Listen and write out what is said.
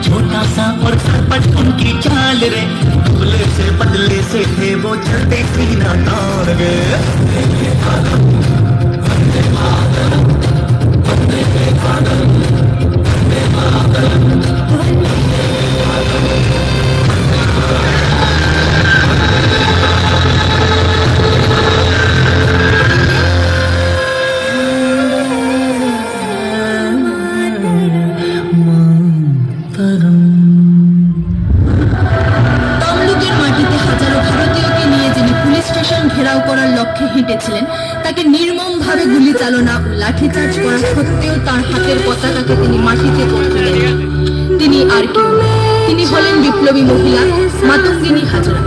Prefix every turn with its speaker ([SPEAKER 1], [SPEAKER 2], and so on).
[SPEAKER 1] छोटा सा और सरपट उनकी चाल रे, दुबले से पतले से थे वो चलते सीना तान गे।
[SPEAKER 2] ঘেরাও করার লক্ষ্যে হেঁটেছিলেন, তাকে নির্মমভাবে গুলি চালনা ও লাঠিচার্জ করা সত্ত্বেও তার হাতের পতাকাকে তিনি মাটিতে পড়তে দেননি। তিনি আর কেউ নন, তিনি হলেন বিপ্লবী মহিলা মাতঙ্গিনী হাজরা।